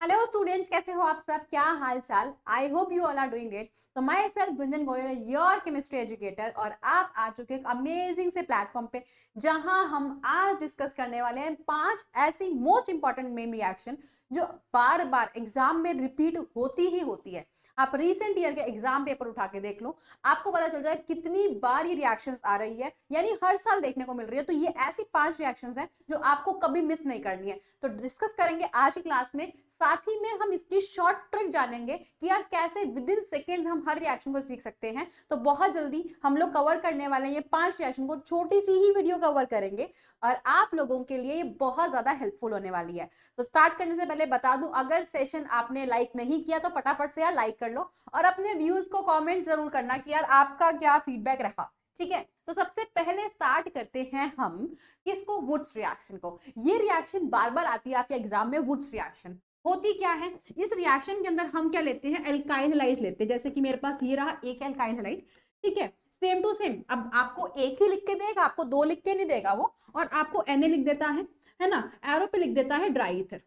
Hello students, कैसे हो आप सब? क्या हाल चाल? I hope you all are doing great. तो myself Gunjan Goyal, your chemistry educator, और आप आ चुके हैं एक अमेजिंग से प्लेटफॉर्म पे जहां हम आज डिस्कस करने वाले हैं 5 ऐसी मोस्ट इंपॉर्टेंट मेन रिएक्शन जो बार बार एग्जाम में रिपीट होती ही होती है। आप रिसेंट ईयर के एग्जाम पेपर उठा के देख लो, आपको पता चल जाए कितनी बार ये रिएक्शंस आ रही है, यानी हर साल देखने को मिल रही है। तो ये ऐसी 5 रिएक्शंस हैं जो आपको कभी मिस नहीं करनी है। तो डिस्कस करेंगे आज की क्लास में, साथ ही में हम इसकी शॉर्ट ट्रिक जानेंगे कि यार कैसे विद इन सेकेंड्स हम हर रिएक्शन को सीख सकते हैं। तो बहुत जल्दी हम लोग कवर करने वाले हैं ये 5 रिएक्शन को, छोटी सी ही वीडियो कवर करेंगे और आप लोगों के लिए ये बहुत ज्यादा हेल्पफुल होने वाली है। तो स्टार्ट करने से पहले बता दूं, अगर सेशन आपने लाइक नहीं किया तो फटाफट से यार लाइक कर लो और अपने व्यूज को कॉमेंट जरूर करना कि यार आपका क्या फीडबैक रहा। ठीक है, तो सबसे पहले स्टार्ट करते हैं हम किसको, वुड्स रिएक्शन को। ये रिएक्शन बार बार आती है आपके एग्जाम में। वुड्स रिएक्शन होती क्या है? इस रिएक्शन के अंदर हम क्या लेते हैं, एल्काइल हैलाइड लेते हैं। जैसे कि मेरे पास ये रहा एक एल्काइल हैलाइड, ठीक है, सेम टू सेम। अब आपको एक ही लिख के देगा, आपको दो लिख के नहीं देगा वो, और आपको Na लिख देता है ना, एरो पे लिख देता है ड्राई ईथर,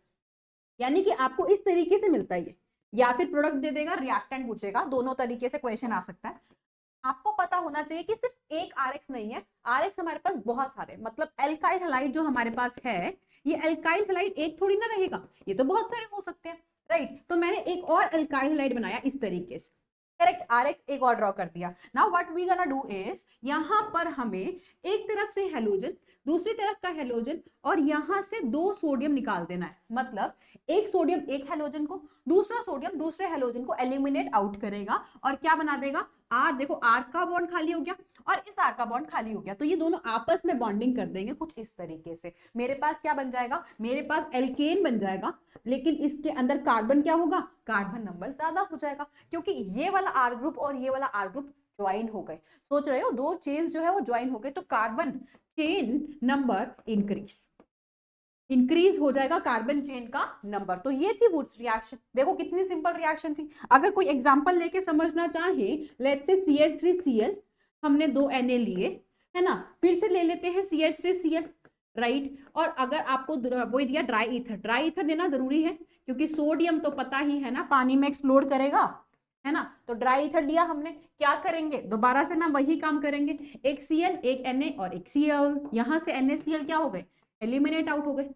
यानी कि आपको इस तरीके से मिलता है ये, या फिर प्रोडक्ट दे देगा, रिएक्टेंट पूछेगा, दोनों तरीके से क्वेश्चन आ सकता है। आपको पता होना चाहिए कि सिर्फ एक आरएक्स नहीं है, आरएक्स हमारे पास बहुत सारे, मतलब एल्काइल हैलाइड जो हमारे पास है, ये एल्काइल हैलाइड एक थोड़ी ना रहेगा, ये तो बहुत सारे हो सकते हैं, राइट। तो मैंने एक और एल्काइल हैलाइड बनाया इस तरीके से, करेक्ट, आरएक्स एक और ड्रॉ कर दिया। Now what we gonna do is, यहां पर हमें एक तरफ से हेलोजन, दूसरी तरफ का हेलोजन, और यहां से दो सोडियम निकाल देना है। मतलब एक सोडियम एक हेलोजन को, दूसरा सोडियम दूसरे हेलोजन को एलिमिनेट आउट करेगा और क्या बना देगा, आर। देखो आर का बॉन्ड खाली हो गया और इस आर का बॉन्ड खाली हो गया, तो ये दोनों आपस में बॉन्डिंग कर देंगे कुछ इस तरीके से। मेरे पास क्या बन जाएगा, मेरे पास एल्केन बन जाएगा, लेकिन इसके अंदर कार्बन क्या होगा, कार्बन नंबर ज्यादा हो जाएगा, क्योंकि ये वाला आर ग्रुप और ये वाला आर ग्रुप ज्वाइन हो गए। सोच रहे हो, दो चेन्स जो है वो ज्वाइन हो गए, तो कार्बन चेन नंबर इंक्रीज हो जाएगा, कार्बन चेन का नंबर। तो ये थी वुड्स रिएक्शन। देखो कितनी सिंपल रिएक्शन थी। अगर कोई एग्जांपल लेके समझना चाहे, लेट्स से CH3Cl, हमने दो Na लिए, है ना, फिर से ले लेते हैं CH3Cl, राइट। और अगर आपको वो दिया ड्राई ईथर, ड्राई ईथर देना जरूरी है क्योंकि सोडियम तो पता ही है ना पानी में एक्सप्लोड करेगा, है ना। तो ड्राई ईथर लिया हमने, क्या करेंगे, दोबारा से ना वही काम करेंगे, एक Cl एक Na और एक Cl, यहां से NaCl क्या हो गए, एलिमिनेट आउट हो गए,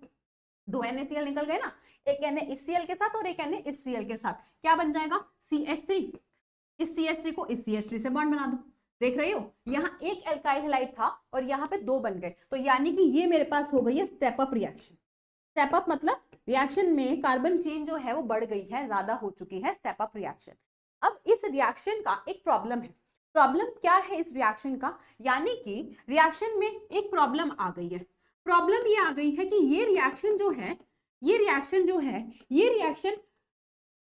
दो NaCl निकल गए ना, एक Na इस Cl के साथ और एक Na इस Cl के साथ, क्या बन जाएगा, CH3। इस CH3 को इस CH3 से बॉन्ड बना दो। देख रही हो, यहाँ एक एल्काइल हैलाइड था और यहाँ पे दो बन गए, तो यानी कि ये मेरे पास हो गई है step up reaction. Step up मतलब रिएक्शन में कार्बन चेन जो है वो बढ़ गई है, ज्यादा हो चुकी है, स्टेप अप रिएक्शन। अब इस रिएक्शन का एक प्रॉब्लम है। प्रॉब्लम क्या है इस रिएक्शन का, यानी कि रिएक्शन में एक प्रॉब्लम आ गई है। प्रॉब्लम ये आ गई है कि ये रिएक्शन जो है, ये रिएक्शन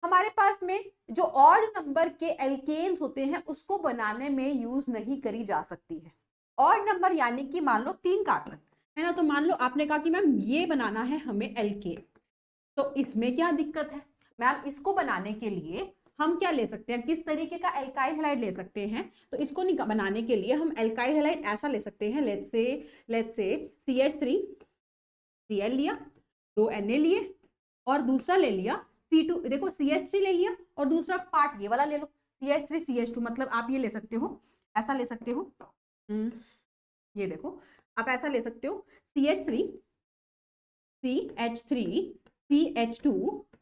हमारे पास में जो ऑड नंबर के एल्केन्स होते हैं उसको बनाने में यूज नहीं करी जा सकती है। ऑड नंबर यानी कि मान लो 3 कार्बन है ना, तो मान लो आपने कहा कि मैम ये बनाना है हमें एल्केन, तो इसमें क्या दिक्कत है मैम, इसको बनाने के लिए हम क्या ले सकते हैं, किस तरीके का एल्काइल हैलाइड ले सकते हैं। तो इसको बनाने के लिए हम एल्काइल हैलाइड ऐसा ले सकते हैं, लेट्स से CH3Cl लिया, दो Na लिए, और दूसरा ले लिया C2, देखो CH3 ले लिया और दूसरा पार्ट ये वाला ले लो, CH3CH2, मतलब आप ये ले सकते हो, ऐसा ले सकते हो, ये देखो आप ऐसा ले सकते हो, CH3 CH3 CH2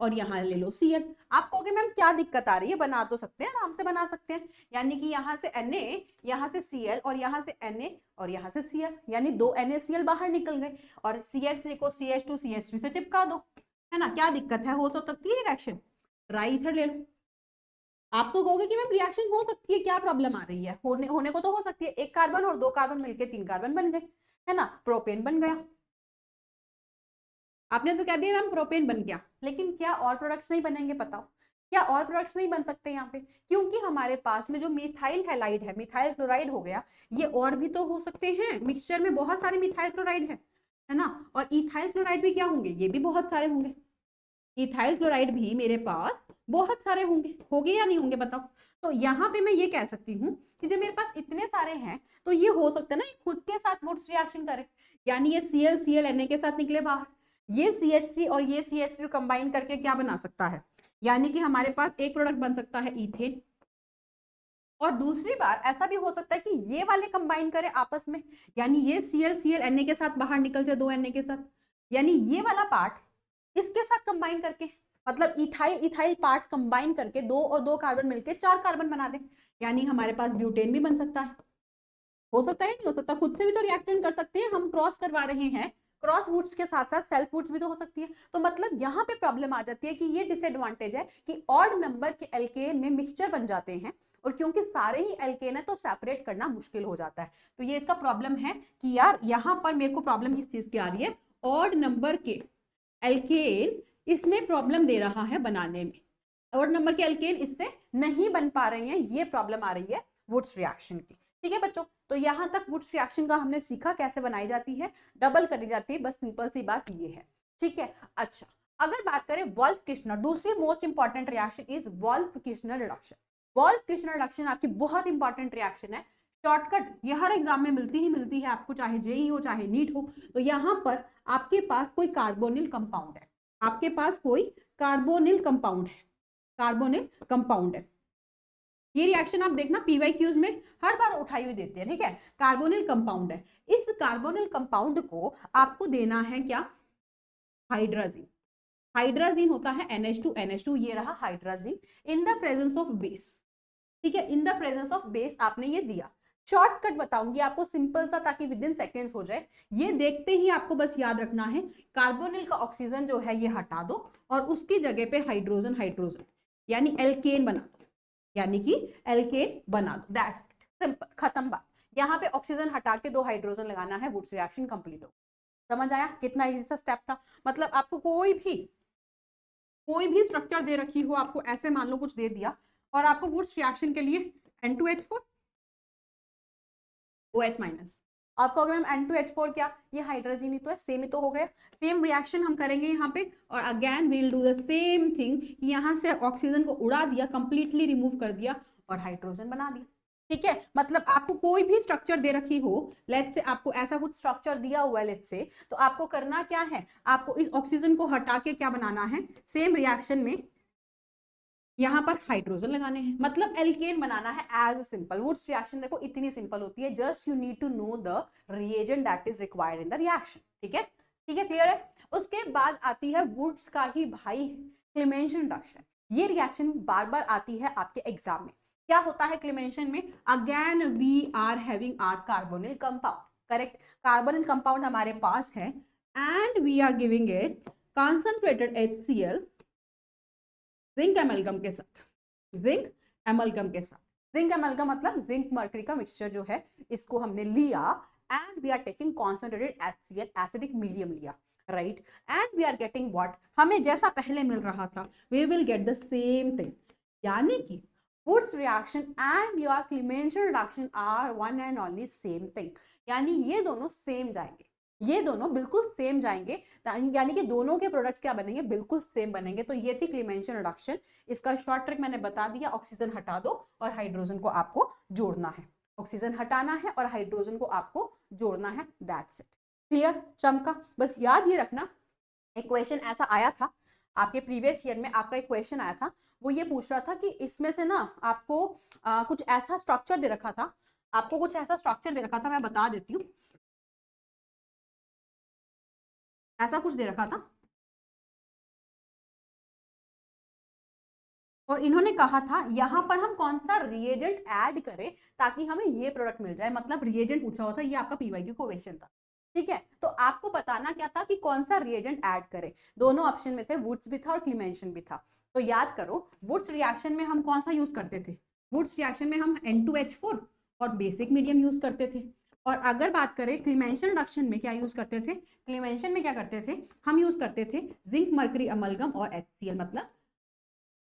और यहाँ ले लो Cl। आप कहोगे मैम क्या दिक्कत आ रही है, बना तो सकते हैं, आराम से बना सकते हैं, यानी कि यहाँ से Na, यहाँ से Cl और यहाँ से Na और यहाँ से Cl, यानी दो NaCl बाहर निकल गए और CH3 को CH2 CH3 से चिपका दो, है ना। क्या दिक्कत है, हो सकती है रिएक्शन, ड्राई ईथर ले लो। आप तो कहोगे कि मैम रिएक्शन हो सकती है, क्या प्रॉब्लम आ रही है, होने को तो हो सकती है, एक कार्बन और दो कार्बन मिलके 3 कार्बन बन गए, है ना, प्रोपेन बन गया। आपने तो कह दिया मैम प्रोपेन बन गया, लेकिन क्या और प्रोडक्ट्स नहीं बनेंगे, बताओ क्या और प्रोडक्ट्स नहीं बन सकते यहाँ पे, क्योंकि हमारे पास में जो मिथाइल हैलाइड है, मिथाइल क्लोराइड हो गया, ये और भी तो हो सकते हैं, मिक्सचर में बहुत सारे मिथाइल क्लोराइड है ना, और इथाइल क्लोराइड भी क्या होंगे, ये भी बहुत सारे होंगे, इथाइल क्लोराइड भी मेरे पास बहुत सारे होंगे या नहीं होंगे, बताओ। तो यहाँ पे मैं ये कह सकती हूँ कि जब मेरे पास इतने सारे हैं तो ये हो सकता है ना खुद के साथ वुड्स रिएक्शन करे, यानी ये Cl Cl Na के साथ निकले बाहर, ये CH3 और ये CH3 कंबाइन करके क्या बना सकता है, यानी कि हमारे पास एक प्रोडक्ट बन सकता है इथेन, और दूसरी बार ऐसा भी हो सकता है कि ये वाले कंबाइन करें आपस में, यानी ये Cl Na के साथ बाहर निकल जाए 2 Na के साथ, यानी ये वाला पार्ट इसके साथ कंबाइन करके, मतलब इथाइल इथाइल पार्ट कंबाइन करके 2 और 2 कार्बन मिलके 4 कार्बन बना दे, यानी हमारे पास ब्यूटेन भी बन सकता है। हो सकता है नहीं हो सकता, खुद से भी तो रिएक्टेंट कर सकते हैं, हम क्रॉस करवा रहे हैं, क्रॉस वुड्स के साथ साथ सेल्फ वुड्स भी तो हो सकती है। तो मतलब यहाँ पे प्रॉब्लम आ जाती है कि ये डिसएडवांटेज है कि ऑड नंबर के एल्केन में मिक्सचर बन जाते हैं, और क्योंकि सारे ही एल्केन है तो सेपरेट करना मुश्किल हो जाता है। तो ये इसका प्रॉब्लम है कि यार यहाँ पर मेरे को प्रॉब्लम इस चीज की आ रही है, ऑड नंबर के एल्केन इसमें प्रॉब्लम दे रहा है बनाने में, ऑड नंबर के एल्केन इससे नहीं बन पा रहे हैं, ये प्रॉब्लम आ रही है वुड्स रिएक्शन की। ठीक है बच्चों, तो यहां तक वुड्स रिएक्शन का हमने सीखा कैसे बनाई जाती है, डबल करी जाती है, बस सिंपल सी बात ये है। ठीक है, अच्छा अगर बात करें वोल्फ किर्शनर, दूसरी most important reaction is Wolff Kishner reduction. Wolff Kishner reduction आपकी बहुत इंपॉर्टेंट रिएक्शन है, शॉर्टकट ये हर एग्जाम में मिलती ही मिलती है आपको, चाहे जेई हो चाहे नीट हो। तो यहाँ पर आपके पास कोई कार्बोनिल कंपाउंड है, आपके पास कोई कार्बोनिल कंपाउंड है, कार्बोनिल कंपाउंड है, ये रिएक्शन आप देखना पीवाईक्यूज में हर बार उठाई हुई देते हैं। ठीक है, कार्बोनिल कंपाउंड है, इस कार्बोनिल कंपाउंड को आपको देना है क्या, हाइड्राजीन। हाइड्राजीन होता है NH2 ये रहा hydrazine in the presence of base. ठीक है, in the presence of base आपने ये दिया। शॉर्टकट बताऊंगी आपको सिंपल सा, ताकि विद इन सेकेंड्स हो जाए। ये देखते ही आपको बस याद रखना है, कार्बोनिल का ऑक्सीजन जो है ये हटा दो और उसकी जगह पे हाइड्रोजन हाइड्रोजन यानी एल्केन बना दो, यानी कि एल्केन बना दो, दैट्स सिंपल, खत्म बात। यहाँ पे ऑक्सीजन हटा के 2 हाइड्रोजन लगाना है, वुड्स रिएक्शन कंप्लीट हो। समझ आया कितना इजी सा स्टेप था। मतलब आपको कोई भी स्ट्रक्चर दे रखी हो, आपको ऐसे मान लो कुछ दे दिया, और आपको वुड्स रिएक्शन के लिए N2H4 OH माइनस, आप कहोगे मैम N2H4 क्या, ये हाइड्रोजन ही तो है, सेम ही तो हो गया। सेम रिएक्शन हम करेंगे यहाँ पे, और again we'll do the same thing, यहाँ से ऑक्सीजन को उड़ा दिया, कंप्लीटली रिमूव कर दिया और हाइड्रोजन बना दिया। ठीक है, मतलब आपको कोई भी स्ट्रक्चर दे रखी हो, लेट्स से आपको ऐसा कुछ स्ट्रक्चर दिया हुआ है लेट्स से, तो आपको करना क्या है, आपको इस ऑक्सीजन को हटा के क्या बनाना है, सेम रिएक्शन में यहाँ पर हाइड्रोजन लगाने हैं, मतलब एल्केन बनाना है। एज सिंपल वुड्स रिएक्शन देखो इतनी सिंपल होती है, just you need to know the reagent that is required in the reaction. ठीक है, ठीक है, क्लियर है। उसके बाद आती है वुड्स का ही भाई क्लीमेंशन रिडक्शन। ये रिएक्शन बार बार आती है आपके एग्जाम में। क्या होता है क्लीमेंशन में, again we are having R carbonyl compound, correct, carbonyl compound हमारे पास है, and we are giving it concentrated HCl zinc amalgam के साथ, जिंक एमलगम के साथ, जिंक एमलगम मतलब जिंक मर्करी का मिक्सचर जो है, इसको हमने लिया, and we are taking concentrated HCl acidic medium लिया, right, and we are getting what, हमें जैसा पहले मिल रहा था, we will get the same thing, यानी कि Wood's reaction and your Clemmensen reduction are one and only same thing, यानी ये दोनों सेम जाएंगे, ये दोनों बिल्कुल सेम जाएंगे, यानी कि दोनों के प्रोडक्ट्स क्या बनेंगे, बिल्कुल सेम बनेंगे। तो ये थी क्लीमेंशन रिडक्शन, इसका शॉर्ट ट्रिक मैंने बता दिया, ऑक्सीजन हटा दो और हाइड्रोजन को आपको जोड़ना है, ऑक्सीजन हटाना है और हाइड्रोजन को आपको जोड़ना है, दैट्स इट। क्लियर, चमका। बस याद ये रखना, एक क्वेश्चन ऐसा आया था आपके प्रीवियस ईयर में, आपका एक क्वेश्चन आया था, वो ये पूछ रहा था कि इसमें से ना आपको कुछ ऐसा स्ट्रक्चर दे रखा था, आपको कुछ ऐसा स्ट्रक्चर दे रखा था, मैं बता देती हूँ, ऐसा कुछ दे रखा था, और इन्होंने कहा था यहाँ पर हम कौन सा रिएजेंट ऐड करें ताकि हमें ये प्रोडक्ट मिल जाए, मतलब रिएजेंट पूछा हुआ था, ये आपका पीवाईक्यू क्वेश्चन था। ठीक है, तो आपको बताना क्या था कि कौन सा रिएजेंट ऐड करें, दोनों ऑप्शन में थे, वुड्स भी था और क्लीमेंशन भी था। तो याद करो, वुड्स रिएक्शन में हम कौन सा यूज करते थे, वुड्स रिएक्शन में हम N2H4 और बेसिक मीडियम यूज करते थे। और अगर बात करें क्लीमेंशन रिडक्शन में क्या यूज करते थे, क्लीमेंशन में क्या करते थे, हम यूज करते थे जिंक मर्करी अमलगम और HCl, मतलब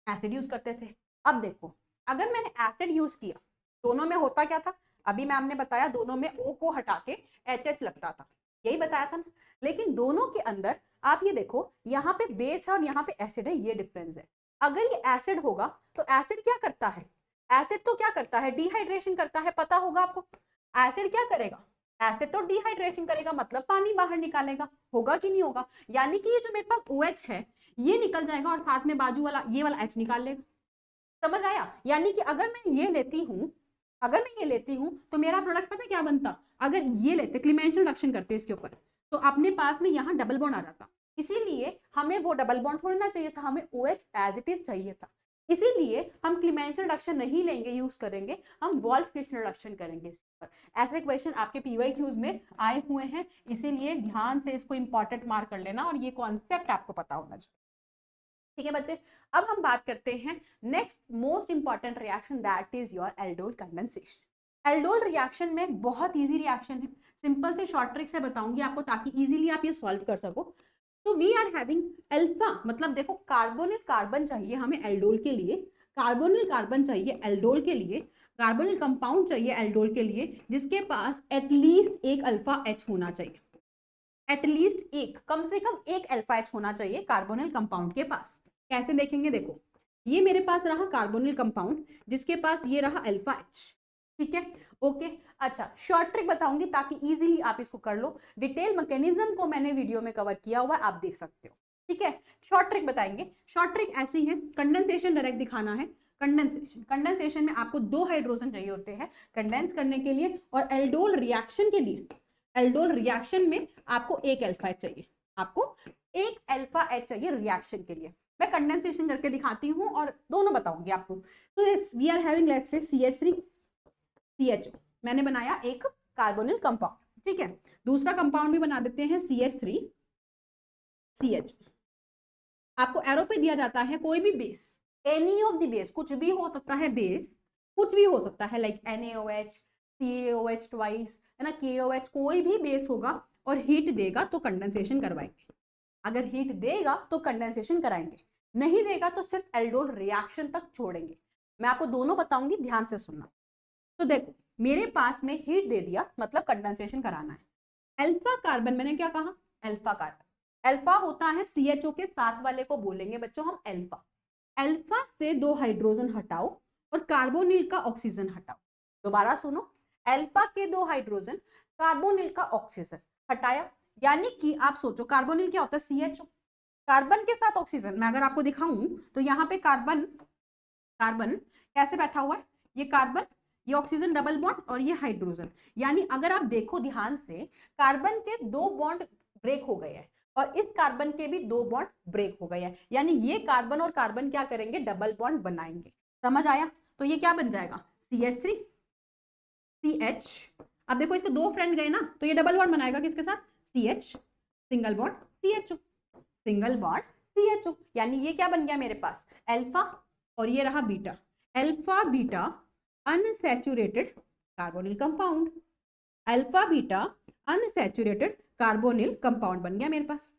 एसिड यूज करते थे। अब देखो, अगर मैंने एसिड यूज किया, दोनों में होता क्या था, अभी मैम ने बताया, दोनों में O को हटा के HH लगता था, यही बताया था ना। लेकिन दोनों के अंदर आप ये देखो, यहाँ पे बेस है और यहाँ पे एसिड है, ये डिफरेंस है। अगर ये एसिड होगा तो एसिड क्या करता है, एसिड तो क्या करता है, डिहाइड्रेशन करता है, पता होगा आपको। एसिड क्या करेगा, एसिड तो डिहाइड्रेशन करेगा, मतलब पानी बाहर निकालेगा, होगा कि नहीं होगा? यानी कि ये जो मेरे पास OH है ये निकल जाएगा और साथ में बाजू वाला ये वाला H निकाल लेगा। समझ आया? यानी कि अगर मैं ये लेती हूँ, अगर मैं ये लेती हूँ तो मेरा प्रोडक्ट पता क्या बनता? अगर ये लेते, क्लीमेंशन रिडक्शन करते इसके ऊपर, तो अपने पास में यहाँ डबल बॉन्ड आ जाता। इसीलिए हमें वो डबल बॉन्ड थोड़ी ना चाहिए था, हमें OH एज इट इज चाहिए था। इसीलिए हम क्लीमेंशन रिडक्शन नहीं लेंगे, यूज करेंगे, हम वॉल्फ-किस्टन रिडक्शन करेंगे इस पर। ऐसे क्वेश्चन आपके PYQs में आए हुए हैं, इसीलिए ध्यान से इसको इंपॉर्टेंट मार्क कर लेना और ये कॉन्सेप्ट आपको पता होना चाहिए। ठीक है बच्चे, अब हम बात करते हैं next most important reaction, that is your aldol condensation. Aldol reaction में बहुत इजी रिएक्शन है, सिंपल से शॉर्ट ट्रिक से बताऊंगी आपको ताकि इजीली आप ये सॉल्व कर सको। तो वी आर हैविंग अल्फा, मतलब देखो कार्बोनिल कार्बन चाहिए हमें एल्डोल के लिए, कार्बोनिल कार्बन चाहिए एल्डोल के लिए, कार्बोनिल कंपाउंड चाहिए एल्डोल के लिए, जिसके पास एटलीस्ट एक अल्फा H होना चाहिए, एटलीस्ट एक, कम से कम एक अल्फा H होना चाहिए कार्बोनिल कंपाउंड के पास। कैसे देखेंगे? देखो ये मेरे पास रहा कार्बोनिल कंपाउंड जिसके पास ये रहा अल्फा H, ठीक है, ओके। अच्छा, शॉर्ट ट्रिक बताऊंगी ताकि इजीली आप इसको कर लो, डिटेल मैकेनिज्म को मैंने वीडियो में कवर किया हुआ है, आप देख सकते हो, ठीक है। शॉर्ट ट्रिक बताएंगे, शॉर्ट ट्रिक ऐसी है, कंडेंसेशन डायरेक्ट दिखाना है। कंडेंसेशन, कंडेंसेशन में आपको 2 हाइड्रोजन चाहिए होते हैं कंडेंस करने के लिए, और एल्डोल रिएक्शन के लिए, एल्डोल रिएक्शन में आपको एक अल्फा H चाहिए, आपको एक अल्फा H चाहिए रिएक्शन के लिए। मैं कंडेंसेशन करके दिखाती हूँ और दोनों बताऊंगी आपको। तो we are having let's say CH3 CHO, मैंने बनाया एक कार्बोनिल कंपाउंड, ठीक है। दूसरा कंपाउंड भी बना देते हैं CH3 CHO। आपको एरो पे दिया जाता है कोई भी base, any of the base, कुछ भी हो सकता है बेस, कुछ भी हो सकता है, लाइक NaOH, CaOH ट्वाइस, है ना, KOH, कोई भी बेस होगा और हीट देगा तो कंडेंसेशन करवाएंगे। अगर हीट देगा तो कंडेंसेशन कराएंगे, नहीं देगा तो सिर्फ एल्डोल रिएक्शन तक छोड़ेंगे। मैं आपको दोनों बताऊंगी, ध्यान से सुनना। तो देखो मेरे पास में हीट दे दिया, मतलब कंडेंसेशन कराना है। अल्फा कार्बन, मैंने क्या कहा? अल्फा कार्बन, अल्फा होता है CHO के साथ वाले को बोलेंगे बच्चों हम अल्फा। अल्फा से 2 हाइड्रोजन हटाओ और कार्बोनिल का ऑक्सीजन हटाओ। दोबारा सुनो, अल्फा के 2 हाइड्रोजन, कार्बोनिल का ऑक्सीजन हटाया, यानी कि आप सोचो कार्बोनिल क्या होता है? CHO, कार्बन के साथ ऑक्सीजन। मैं अगर आपको दिखाऊं तो यहाँ पे कार्बन, कार्बन कैसे बैठा हुआ है, ये कार्बन, ये ऑक्सीजन डबल बॉन्ड और ये हाइड्रोजन, यानी अगर आप देखो ध्यान से, कार्बन के 2 बॉन्ड ब्रेक हो गए हैं और इस कार्बन के भी 2 बॉन्ड ब्रेक हो गए हैं, यानी ये कार्बन और कार्बन क्या करेंगे? डबल बॉन्ड बनाएंगे। समझ आया? तो ये क्या बन जाएगा? CH3 CH। अब देखो इसके 2 फ्रेंड गए ना, तो ये डबल बॉन्ड बनाएगा किसके साथ? CH, single bond CHO, single bond CHO, यानी ये क्या बन गया मेरे पास? अल्फा, और ये रहा beta, alpha beta unsaturated carbonyl compound, alpha beta unsaturated carbonyl compound बन गया मेरे पास,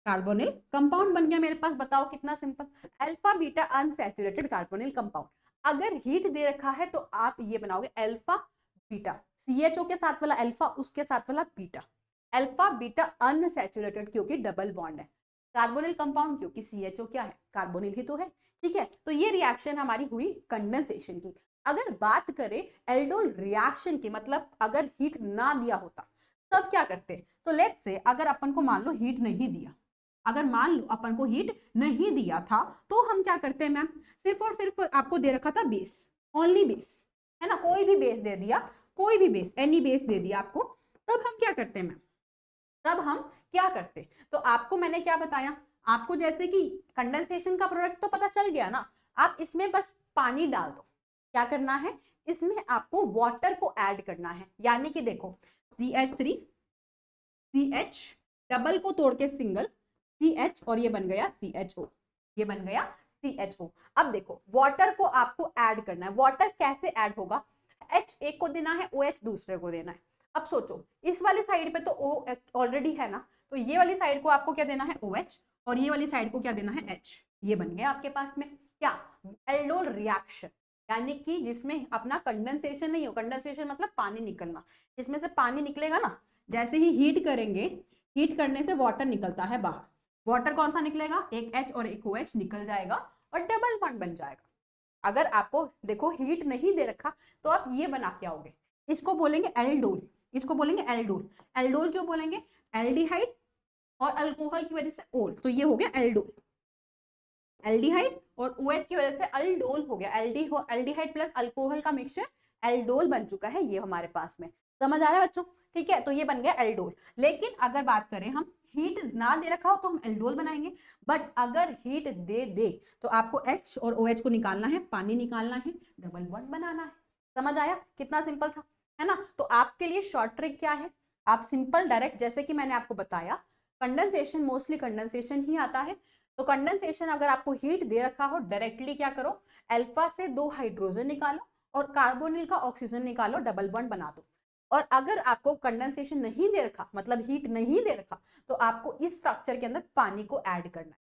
कार्बोनिल कंपाउंड बन गया मेरे पास। बताओ कितना simple, alpha beta unsaturated carbonyl compound. अगर हीट दे रखा है तो आप ये बनाओगे अल्फा बीटा, CHO के साथ वाला अल्फा, उसके साथ वाला बीटा, अल्फा बीटा अनसैचुरेटेड क्योंकि डबल बॉन्ड है, कार्बोनिल कंपाउंड क्योंकि CHO क्या है? कार्बोनिल ही तो है, ठीक है। तो ये रिएक्शन हमारी हुई कंडेंसेशन की। अगर बात करें एल्डोल रिएक्शन की, मतलब अगर हीट ना दिया होता तब क्या करते? तो लेट्स से अगर अपन को मान लो हीट नहीं दिया, अगर मान लो अपन को हीट नहीं दिया था तो हम क्या करते हैं मैम? सिर्फ और सिर्फ आपको दे रखा था बेस, ओनली बेस, है ना, कोई भी बेस दे दिया, कोई भी बेस, एनी बेस दे दिया आपको, तब हम क्या करते हैं मैम? तब हम क्या करते? तो आपको मैंने क्या बताया, आपको जैसे कि कंडेंसेशन का प्रोडक्ट तो पता चल गया ना, आप इसमें बस पानी डाल दो। क्या करना है? इसमें आपको वाटर को ऐड करना है, यानी कि देखो CH3 CH, डबल को तोड़ के सिंगल CH, और ये बन गया CHO, ये बन गया CHO। अब देखो वाटर को आपको ऐड करना है, वाटर कैसे ऐड होगा? H एक को देना है, OH दूसरे को देना है। अब सोचो इस वाली साइड पे तो O ऑलरेडी है ना, तो ये वाली साइड को आपको क्या देना है? OH, और ये वाली साइड को क्या देना है? H। ये बन गया आपके पास में क्या? एल्डोल रिएक्शन, यानी कि जिसमें अपना कंडेंसेशन नहीं हो, कंडेंसेशन मतलब पानी निकलना, इसमें से पानी निकलेगा ना, जैसे ही हीट करेंगे, हीट करने से वाटर निकलता है बाहर, वाटर कौन सा निकलेगा? एक H और एक OH निकल जाएगा और डबल बॉन्ड बन जाएगा। अगर आपको देखो हीट नहीं दे रखा तो आप ये बना के आओगे, इसको बोलेंगे एल्डोल, इसको बोलेंगे एल्डोल। एल्डोल क्यों बोलेंगे? एल्डिहाइड और अल्कोहल की वजह से ओल, तो ये हो गया एल्डोल। एल्डिहाइड और OH की वजह से अल्डोल हो गया। एल्डिहाइड प्लस अल्कोहल का मिक्सचर एल्डोल बन चुका है ये हमारे पास में। समझ आ रहा है बच्चों? ठीक है, तो ये बन गया एल्डोल। लेकिन अगर बात करें हम, हीट ना दे रखा हो तो हम एल्डोल बनाएंगे, बट अगर हीट दे दे तो आपको H और OH को निकालना है, पानी निकालना है, डबल बॉन्ड बनाना है। समझ आया? कितना सिंपल था, है ना? तो आपके लिए शॉर्ट ट्रिक क्या है, आप सिंपल डायरेक्ट, जैसे कि मैंने आपको बताया, कंडेंसेशन, मोस्टली कंडेंसेशन ही आता है। तो कंडेंसेशन अगर आपको हीट दे रखा हो, डायरेक्टली क्या करो, अल्फा से 2 हाइड्रोजन निकालो और कार्बोनिल का ऑक्सीजन निकालो, डबल बॉन्ड बना दो। और अगर आपको कंडेंसेशन नहीं दे रखा, मतलब हीट नहीं दे रखा, तो आपको इस स्ट्रक्चर के अंदर पानी को ऐड करना है,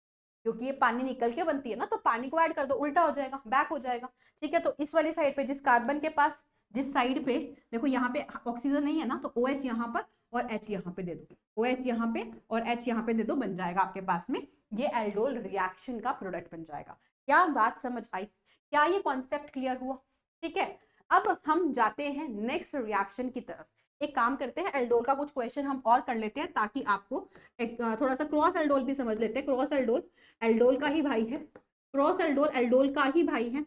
क्योंकि ये पानी निकल के बनती है ना, तो पानी को ऐड कर दो, उल्टा हो जाएगा, बैक हो जाएगा। ठीक है, तो इस वाली साइड पे, जिस कार्बन के पास, जिस साइड पे देखो यहाँ पे ऑक्सीजन नहीं है ना, तो OH यहाँ पर और H यहाँ पे दे दो, OH यहाँ पे और H यहाँ पे दे दो, बन जाएगा आपके पास में ये एल्डोल रिएक्शन का प्रोडक्ट बन जाएगा। क्या बात समझ आई? क्या ये कॉन्सेप्ट क्लियर हुआ? ठीक है, अब हम जाते हैं नेक्स्ट रिएक्शन की तरफ। एक काम करते हैं, एल्डोल का कुछ क्वेश्चन हम और कर लेते हैं, ताकि आपको एक थोड़ा सा क्रॉस एल्डोल भी समझ लेते हैं। क्रॉस एल्डोल एल्डोल का ही भाई है, क्रॉस एल्डोल एल्डोल का ही भाई है।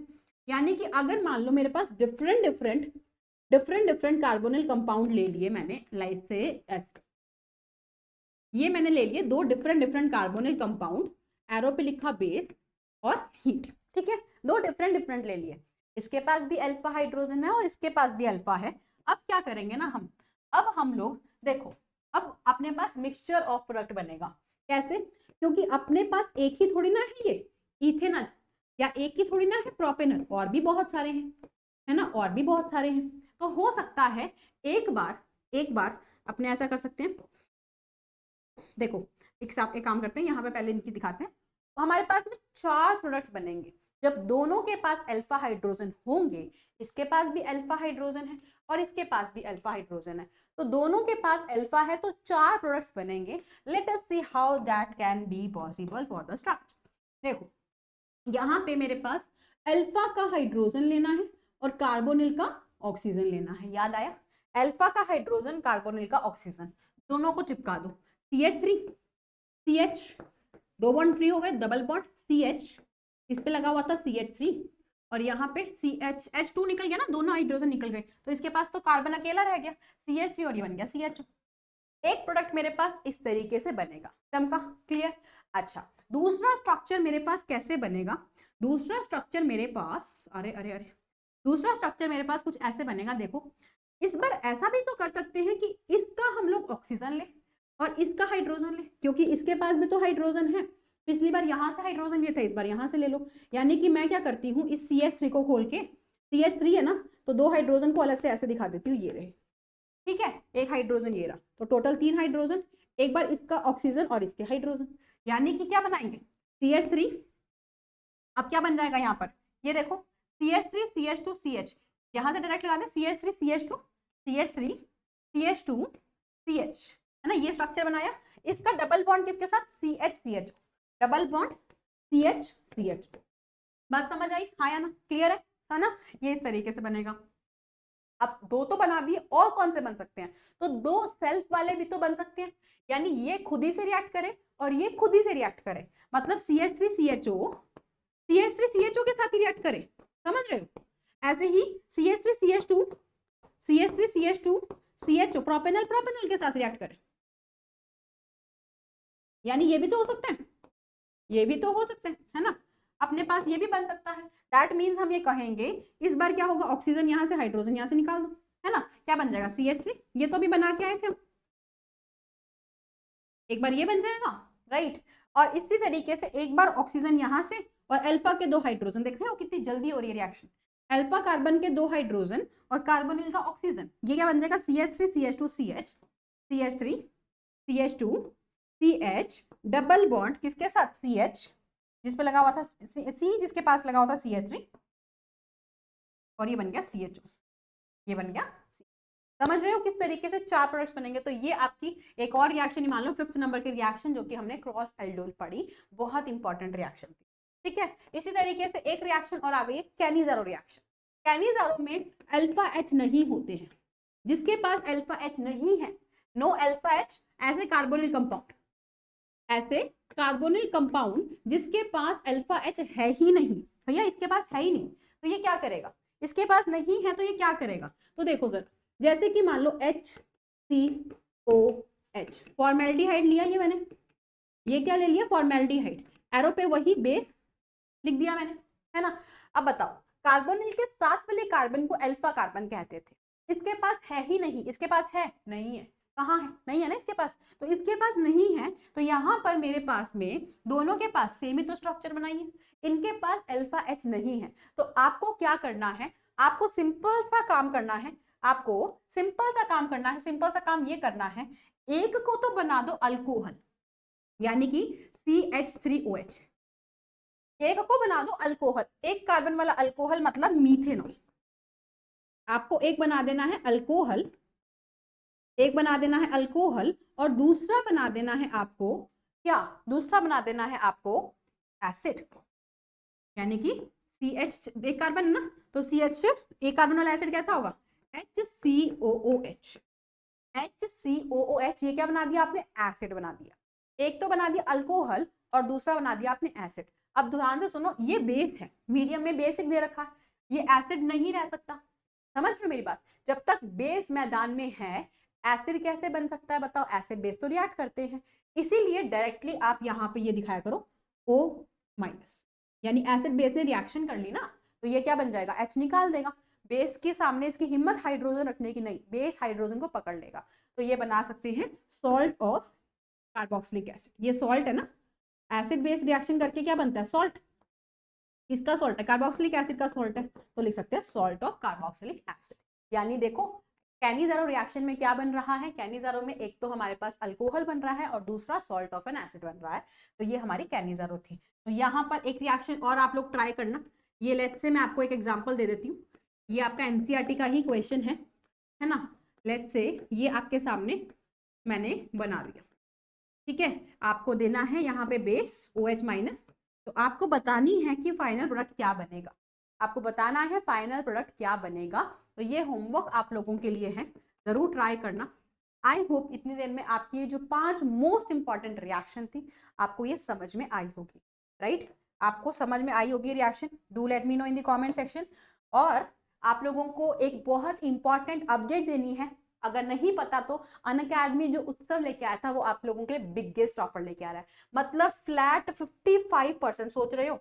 यानी कि अगर मान लो मेरे पास डिफरेंट डिफरेंट कार्बोनिल कंपाउंड ले लिए मैंने, लाइक से ऐसे, ये मैंने ले लिए 2 डिफरेंट कार्बोनिल कंपाउंड, एरो पे लिखा बेस और हीट। ठीक है, 2 डिफरेंट ले लिए, इसके पास भी अल्फा हाइड्रोजन है और इसके पास भी अल्फा है। अब क्या करेंगे ना हम, अब हम लोग देखो, अब अपने पास मिक्सचर ऑफ प्रोडक्ट बनेगा। कैसे? क्योंकि अपने पास एक ही थोड़ी ना है ये इथेनॉल, या एक ही थोड़ी ना है प्रोपेनॉल, और भी बहुत सारे हैं, है ना, और भी बहुत सारे हैं। तो हो सकता है एक बार अपने ऐसा कर सकते हैं, देखो एक काम करते हैं, यहाँ पे पहले इनकी दिखाते हैं। तो हमारे पास में 4 प्रोडक्ट्स बनेंगे, जब दोनों के पास अल्फा हाइड्रोजन होंगे, इसके पास भी अल्फा हाइड्रोजन है और इसके पास भी अल्फा हाइड्रोजन है, तो दोनों के पास अल्फा है, तो 4 प्रोडक्ट्स बनेंगे। Let us see how that can be possible for the structure. देखो यहाँ पे मेरे पास अल्फा का हाइड्रोजन लेना है और कार्बोनिल का ऑक्सीजन लेना है। याद आया? अल्फा का हाइड्रोजन, कार्बोनिल का ऑक्सीजन, दोनों को चिपका दो। CH3 CH, 2 बॉन्ड फ्री हो गए, डबल बॉन्ड CH, इस पे लगा हुआ था CH3 और यहाँ पे CH, H2 निकल गया ना, दोनों हाइड्रोजन निकल गए, तो इसके पास तो कार्बन अकेला रह गया, CH3, और ये बन गया CH। एक प्रोडक्ट मेरे पास इस तरीके से बनेगा। चमका? क्लियर? अच्छा, दूसरा स्ट्रक्चर मेरे पास कैसे बनेगा? दूसरा स्ट्रक्चर मेरे पास, अरे दूसरा स्ट्रक्चर मेरे पास कुछ ऐसे बनेगा। देखो, इस बार ऐसा भी तो कर सकते हैं कि इसका हम लोग ऑक्सीजन ले और इसका हाइड्रोजन ले, क्योंकि इसके पास भी तो हाइड्रोजन है। पिछली बार यहाँ से हाइड्रोजन लिए थे, इस बार यहाँ से ले लो। यानी कि मैं क्या करती हूँ, इस CH3 को खोल के, CH3 है ना, तो 2 हाइड्रोजन को अलग से ऐसे दिखा देती हूँ, ये रहे। ठीक है, एक हाइड्रोजन ये रहा, तो टोटल 3 हाइड्रोजन, एक बार इसका ऑक्सीजन और इसके हाइड्रोजन, यानी कि क्या बनाएंगे, CH3। अब क्या बन जाएगा यहाँ पर, ये देखो, CH3 CH2 CH, यहाँ से डायरेक्ट लगा दे, CH3 CH2 CH3 CH2 CH, है ना, ये स्ट्रक्चर बनाया। इसका डबल बॉन्ड किसके साथ, CH CH, double bond CH CH। बात समझ आई? हाँ या ना? क्लियर है ना? ये इस तरीके से बनेगा। अब 2 तो बना दिए, और कौन से बन सकते हैं? तो 2 सेल्फ वाले भी तो बन सकते हैं, यानी ये खुद ही से रिएक्ट करे और ये खुद ही से रिएक्ट करे, मतलब CH3 CHO के साथ ही रिएक्ट करे। समझ रहे हो? ऐसे ही CH3 CH2 CHO प्रोपेनॉल के साथ रिएक्ट करे, यानी ये भी तो हो सकता है, ये भी तो हो सकता है ना? अपने पास ये भी बन सकता है। दैट मीन्स हम ये कहेंगे, इस बार क्या होगा, ऑक्सीजन यहाँ से, हाइड्रोजन यहाँ से निकाल दो, है ना, क्या बन जाएगा, CH3। ये तो भी बना के आए थे हम, एक बार ये बन जाएगा, राइट। और इसी तरीके से एक बार ऑक्सीजन यहाँ से और अल्फा के 2 हाइड्रोजन, देख रहे हो कितनी जल्दी हो रही है रिएक्शन, अल्फा कार्बन के 2 हाइड्रोजन और कार्बोनिल का ऑक्सीजन, ये क्या बन जाएगा, CH3 CH2 CH, CH3 CH2 CH, double bond किसके साथ, CH, जिस पे लगा हुआ था C, जिसके पास लगा हुआ था CH3, और ये बन गया CHO, ये बन गया C। समझ रहे हो किस तरीके से 4 प्रोडक्ट्स बनेंगे? तो ये आपकी एक और रिएक्शन, मान लो 5th नंबर की रिएक्शन, जो कि हमने क्रॉस एल्डोल पढ़ी, बहुत इंपॉर्टेंट रिएक्शन थी। ठीक है, इसी तरीके से एक रिएक्शन और आ गई है, कैनिज़ारो रिएक्शन। कैनिज़ारो में अल्फा H नहीं होते हैं, जिसके पास अल्फा एच नहीं है, नो अल्फा एच, ऐसे कार्बोनिल कंपाउंड, ऐसे कार्बोनिल कंपाउंड जिसके पास अल्फा एच है ही नहीं, भैया इसके पास है ही नहीं, तो ये क्या करेगा, इसके पास नहीं है तो ये क्या करेगा, तो देखो सर, जैसे कि मान लो HCOH, फॉर्मेल्डिहाइड लिया ये मैंने, ये क्या ले लिया, फॉर्मेल्डिहाइड, एरो पे वही बेस लिख दिया मैंने, है ना। अब बताओ, कार्बोनिल के साथ वाले कार्बन को अल्फा कार्बन कहते थे, इसके पास है ही नहीं, इसके पास है नहीं है, कहाँ है, नहीं है ना इसके पास, तो इसके पास नहीं है, तो यहाँ पर मेरे पास में दोनों के पास सेम ही तो स्ट्रक्चर बनाइए, इनके पास अल्फा एच नहीं है, तो आपको क्या करना है, आपको सिंपल सा काम करना है, आपको सिंपल सा काम करना है, सिंपल सा काम ये करना है, एक को तो बना दो अल्कोहल, यानी कि CH3OH, एक को बना दो अल्कोहल, एक कार्बन वाला अल्कोहल मतलब मीथेनॉल, आपको एक बना देना है अल्कोहल, एक बना देना है अल्कोहल, और दूसरा बना देना है आपको क्या, दूसरा बना देना है आपको एसिड, यानी कि CH, एक कार्बन है ना, तो CH, एक कार्बन वाला एसिड कैसा होगा, HCOOH, HCOOH, ये क्या बना दिया आपने, एसिड बना दिया, एक तो बना दिया अल्कोहल और दूसरा बना दिया आपने एसिड। अब ध्यान से सुनो, ये बेस है, मीडियम में बेसिक दे रखा है, ये एसिड नहीं रह सकता, समझ रहे मेरी बात, जब तक बेस मैदान में है एसिड कैसे बन सकता है बताओ, एसिड बेस तो रिएक्ट करते हैं, इसीलिए डायरेक्टली आप यहाँ पे ये दिखाया करो O-, यानी एसिड बेस ने रिएक्शन कर ली ना, तो ये क्या बन जाएगा, H निकाल देगा, बेस के सामने इसकी हिम्मत हाइड्रोजन रखने की नहीं, बेस हाइड्रोजन को पकड़ लेगा, तो ये बना सकते हैं सॉल्ट ऑफ कार्बोक्सिलिक एसिड, ये सॉल्ट है ना, एसिड बेस रिएक्शन करके क्या बनता है, सॉल्ट, किसका सॉल्ट है, कार्बोक्सिलिक एसिड का सॉल्ट है, तो लिख सकते हैं सॉल्ट ऑफ कार्बोक्सिलिक एसिड। यानी देखो कैनिज़ारो रिएक्शन में क्या बन रहा है, कैनिज़ारो में एक तो हमारे पास अल्कोहल बन रहा है और दूसरा सॉल्ट ऑफ एन एसिड बन रहा है, तो ये हमारी कैनिज़ारो थी। तो यहाँ पर एक रिएक्शन और आप लोग ट्राई करना, ये लेट्स से मैं आपको एक एग्जांपल दे देती हूँ, ये आपका एनसीईआरटी का ही क्वेश्चन है ना, लेट्स से ये आपके सामने मैंने बना दिया, ठीक है, आपको देना है यहाँ पे बेस OH-, तो आपको बतानी है कि फाइनल प्रोडक्ट क्या बनेगा, आपको बताना है फाइनल प्रोडक्ट क्या बनेगा, तो ये होमवर्क आप लोगों के लिए है, जरूर ट्राई करना। आई होप इतनी देर में आपकी ये जो 5 मोस्ट इंपॉर्टेंट रिएक्शन थी आपको ये समझ में आई होगी, राइट, आपको समझ में आई होगी reaction, do let me know in the comment section. और आप लोगों को एक बहुत इंपॉर्टेंट अपडेट देनी है, अगर नहीं पता तो अनअकैडमी जो उत्सव लेके आया था वो आप लोगों के लिए बिगेस्ट ऑफर लेके आ रहा है, मतलब फ्लैट 55%, सोच रहे हो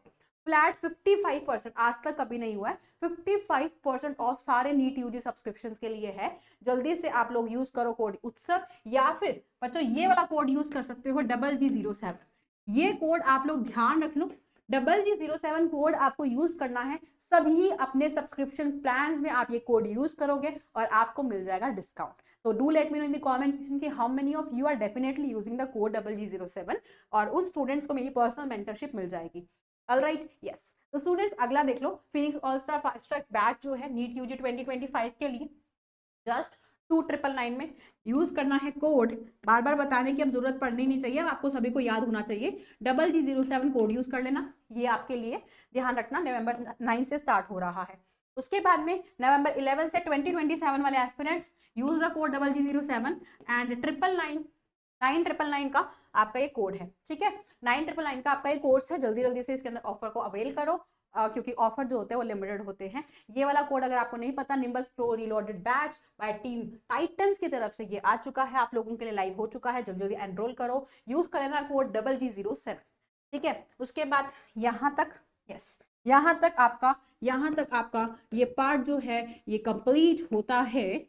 फ्लैट 55%, आज तक कभी नहीं हुआ है, 55% ऑफ सारे नीट यूजी सब्सक्रिप्शंस के लिए है, जल्दी से आप लोग यूज करो कोड उत्सव, या फिर बच्चों ये वाला कोड यूज कर सकते हो GG07, ये कोड आप लोग ध्यान रख लो, GG07 कोड आपको यूज करना है, सभी अपने सब्सक्रिप्शन प्लान्स में आप ये कोड यूज करोगे और आपको मिल जाएगा discount. So do let me know in the comment section कि how many of you are definitely using the code GG07 और उन स्टूडेंट्स को मेरी पर्सनल मेंटरशिप मिल जाएगी। ऑलराइट, यस, तो स्टूडेंट्स अगला देख लो, Phoenix all star fast track batch जो है नीट यूजी 2025 के लिए जस्ट 2999 में यूज करना है कोड, बार बार बताने की अब जरूरत पड़नी नहीं चाहिए, आपको सभी को याद होना चाहिए, GG07 कोड यूज कर लेना, ये आपके लिए ध्यान रखना, नवंबर 9 से स्टार्ट हो रहा है। उसके बाद में नवंबर 11 से 2027 वाले aspirants use the code GG07 and 999 का आपका ये कोड है, ठीक है, 999 का आपका ये कोर्स है, जल्दी जल्दी से इसके अंदर ऑफर को अवेल करो, क्योंकि ऑफर जो होते हैं वो लिमिटेड होते हैं। ये वाला कोड अगर आपको नहीं पता, nimbus pro reloaded batch bye team Titans की तरफ से ये आ चुका है, आप लोगों के लिए लाइव हो चुका है, जल्दी जल्दी एनरोल करो, यूज कर लेना कोड GG07, ठीक है। उसके बाद यहाँ तक, यस, यहाँ तक आपका ये पार्ट जो है ये कंप्लीट होता है,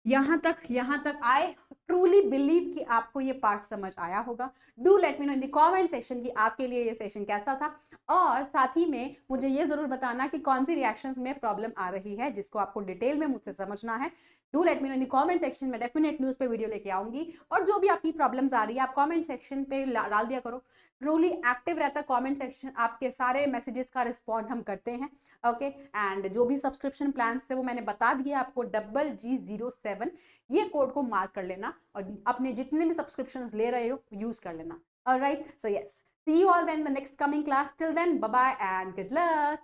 यहाँ तक आई ट्रूली बिलीव कि आपको ये पार्ट समझ आया होगा। Do let me know in the comment section कि आपके लिए ये सेशन कैसा था, और साथ ही में मुझे ये जरूर बताना कि कौन सी रिएक्शंस में प्रॉब्लम आ रही है जिसको आपको डिटेल में मुझसे समझना है। Do let me know in the comment section में, डेफिनेटली उस पर वीडियो लेके आऊंगी, और जो भी आपकी प्रॉब्लम्स आ रही है आप कमेंट सेक्शन पे डाल दिया करो, ट्रूली एक्टिव रहता है कमेंट सेक्शन, आपके सारे मैसेजेस का रिस्पॉन्ड हम करते हैं, ओके। एंड जो भी सब्सक्रिप्शन प्लान थे वो मैंने बता दिए आपको, GG07 ये कोड को मार्क कर लेना और अपने जितने भी सब्सक्रिप्शंस ले रहे हो यूज कर लेना। Alright, so yes, see you all then in the next coming class, till then bye bye and good luck.